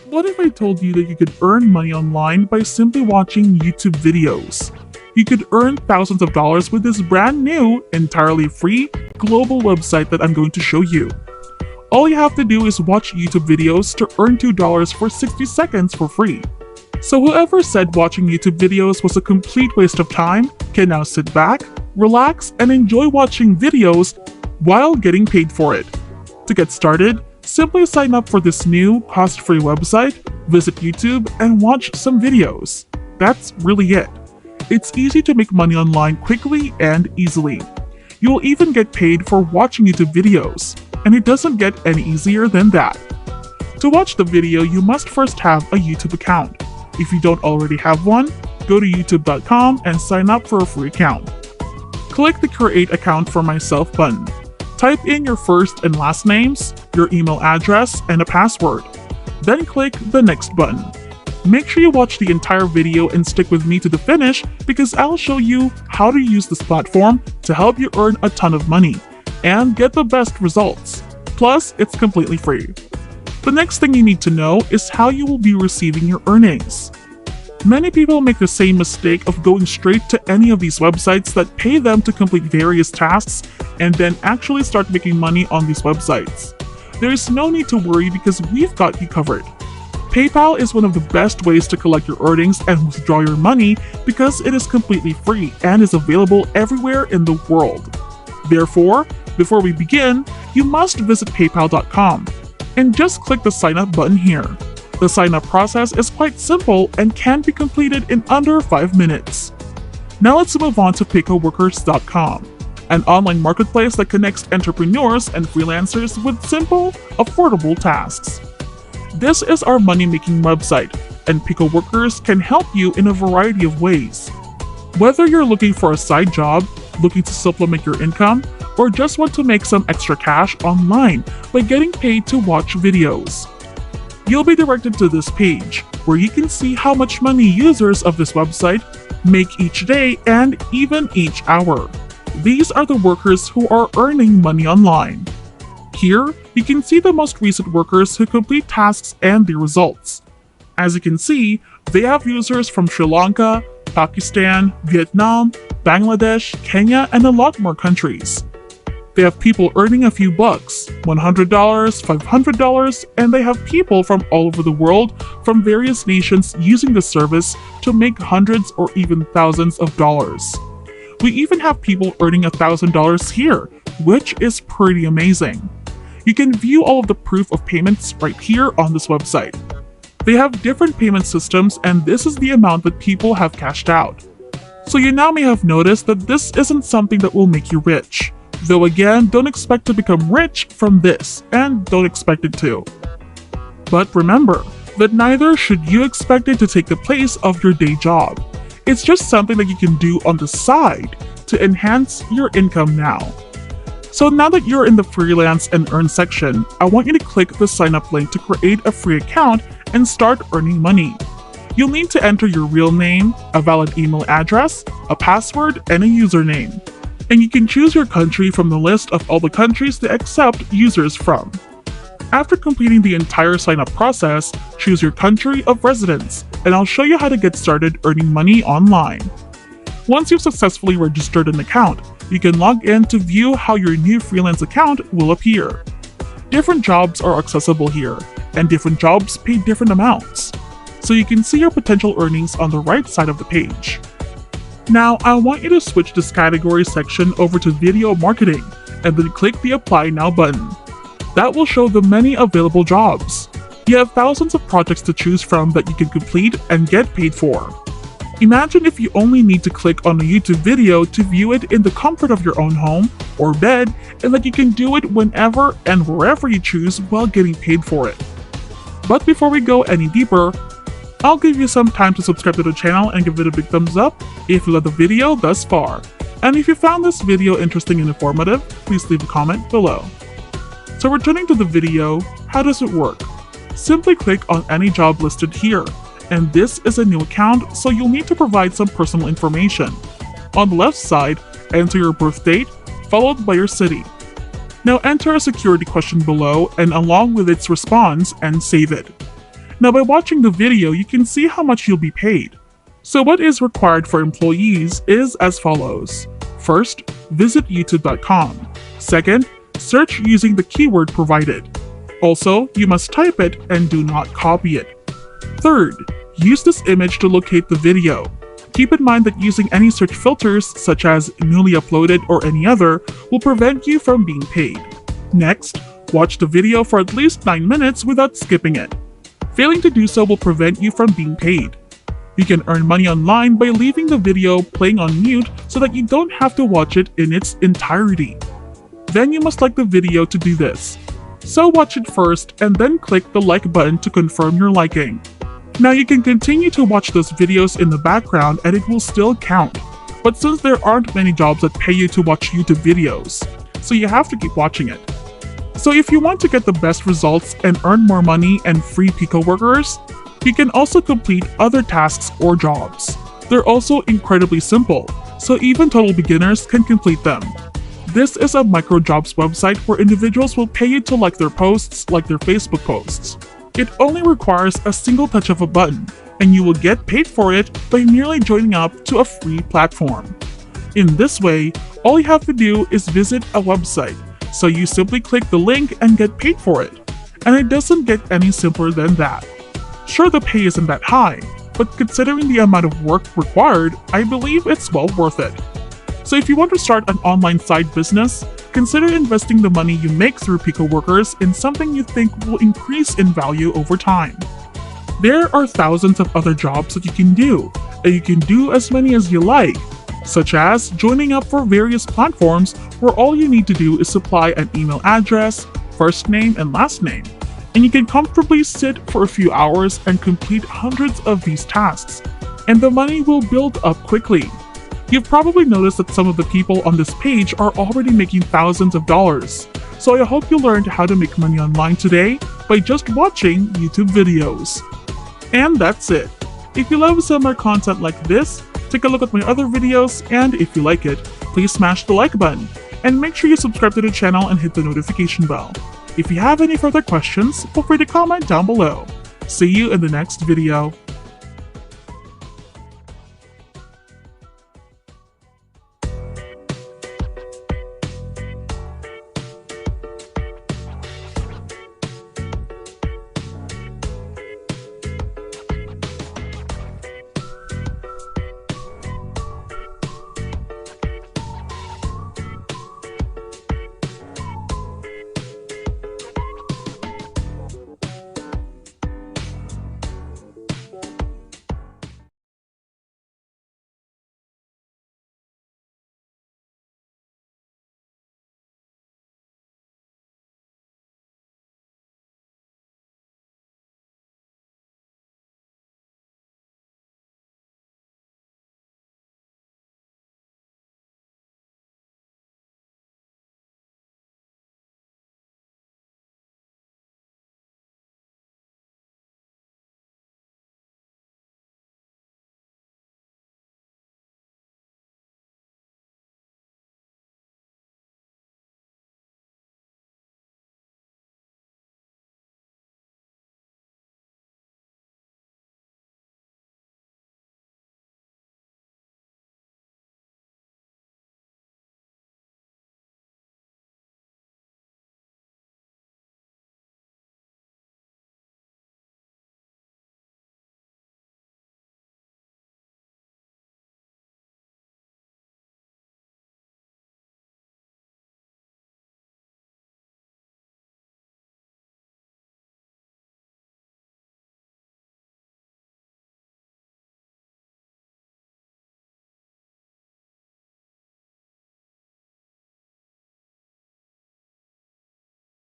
What if I told you that you could earn money online by simply watching YouTube videos? You could earn thousands of dollars with this brand new, entirely free, global website that I'm going to show you. All you have to do is watch YouTube videos to earn $2 for 60 seconds for free. So whoever said watching YouTube videos was a complete waste of time can now sit back, relax, and enjoy watching videos while getting paid for it. To get started, simply sign up for this new cost-free website, visit YouTube, and watch some videos. That's really it. It's easy to make money online quickly and easily. You'll even get paid for watching YouTube videos, and it doesn't get any easier than that. To watch the video, you must first have a YouTube account. If you don't already have one, go to youtube.com and sign up for a free account. Click the Create Account for Myself button. Type in your first and last names, your email address, and a password. Then click the Next button. Make sure you watch the entire video and stick with me to the finish because I'll show you how to use this platform to help you earn a ton of money and get the best results. Plus, it's completely free. The next thing you need to know is how you will be receiving your earnings. Many people make the same mistake of going straight to any of these websites that pay them to complete various tasks and then actually start making money on these websites. There is no need to worry because we've got you covered. PayPal is one of the best ways to collect your earnings and withdraw your money because it is completely free and is available everywhere in the world. Therefore, before we begin, you must visit paypal.com and just click the sign up button here. The sign up process is quite simple and can be completed in under 5 minutes. Now let's move on to PaycoWorkers.com, an online marketplace that connects entrepreneurs and freelancers with simple, affordable tasks. This is our money-making website, and Pico Workers can help you in a variety of ways. Whether you're looking for a side job, looking to supplement your income, or just want to make some extra cash online by getting paid to watch videos, you'll be directed to this page, where you can see how much money users of this website make each day and even each hour. These are the workers who are earning money online. Here, you can see the most recent workers who complete tasks and the results. As you can see, they have users from Sri Lanka, Pakistan, Vietnam, Bangladesh, Kenya, and a lot more countries. They have people earning a few bucks, $100, $500, and they have people from all over the world from various nations using the service to make hundreds or even thousands of dollars. We even have people earning $1,000 here, which is pretty amazing. You can view all of the proof of payments right here on this website. They have different payment systems, and this is the amount that people have cashed out. So you now may have noticed that this isn't something that will make you rich. Though again, don't expect to become rich from this, and don't expect it to. But remember that neither should you expect it to take the place of your day job. It's just something that you can do on the side to enhance your income now. So now that you're in the freelance and earn section, I want you to click the sign up link to create a free account and start earning money. You'll need to enter your real name, a valid email address, a password, and a username. And you can choose your country from the list of all the countries they accept users from. After completing the entire sign-up process, choose your country of residence, and I'll show you how to get started earning money online. Once you've successfully registered an account, you can log in to view how your new freelance account will appear. Different jobs are accessible here, and different jobs pay different amounts. So you can see your potential earnings on the right side of the page. Now, I want you to switch this category section over to video marketing, and then click the Apply Now button. That will show the many available jobs. You have thousands of projects to choose from that you can complete and get paid for. Imagine if you only need to click on a YouTube video to view it in the comfort of your own home or bed, and that you can do it whenever and wherever you choose while getting paid for it. But before we go any deeper, I'll give you some time to subscribe to the channel and give it a big thumbs up if you loved the video thus far. And if you found this video interesting and informative, please leave a comment below. So returning to the video, how does it work? Simply click on any job listed here, and this is a new account, so you'll need to provide some personal information. On the left side, enter your birth date, followed by your city. Now enter a security question below and along with its response and save it. Now by watching the video, you can see how much you'll be paid. So what is required for employees is as follows. First, visit youtube.com. Second, search using the keyword provided. Also, you must type it and do not copy it. Third, use this image to locate the video. Keep in mind that using any search filters, such as newly uploaded or any other, will prevent you from being paid. Next, watch the video for at least 9 minutes without skipping it. Failing to do so will prevent you from being paid. You can earn money online by leaving the video playing on mute so that you don't have to watch it in its entirety. Then you must like the video to do this. So watch it first and then click the like button to confirm your liking. Now you can continue to watch those videos in the background and it will still count. But since there aren't many jobs that pay you to watch YouTube videos, so you have to keep watching it. So if you want to get the best results and earn more money and free Pico workers, you can also complete other tasks or jobs. They're also incredibly simple, so even total beginners can complete them. This is a microjobs website where individuals will pay you to like their posts like their Facebook posts. It only requires a single touch of a button, and you will get paid for it by merely joining up to a free platform. In this way, all you have to do is visit a website, so you simply click the link and get paid for it. And it doesn't get any simpler than that. Sure, the pay isn't that high, but considering the amount of work required, I believe it's well worth it. So if you want to start an online side business, consider investing the money you make through Pico workers in something you think will increase in value over time. There are thousands of other jobs that you can do, and you can do as many as you like, such as joining up for various platforms where all you need to do is supply an email address, first name and last name, and you can comfortably sit for a few hours and complete hundreds of these tasks, and the money will build up quickly. You've probably noticed that some of the people on this page are already making thousands of dollars, so I hope you learned how to make money online today by just watching YouTube videos. And that's it. If you love similar content like this, take a look at my other videos, and if you like it, please smash the like button, and make sure you subscribe to the channel and hit the notification bell. If you have any further questions, feel free to comment down below. See you in the next video.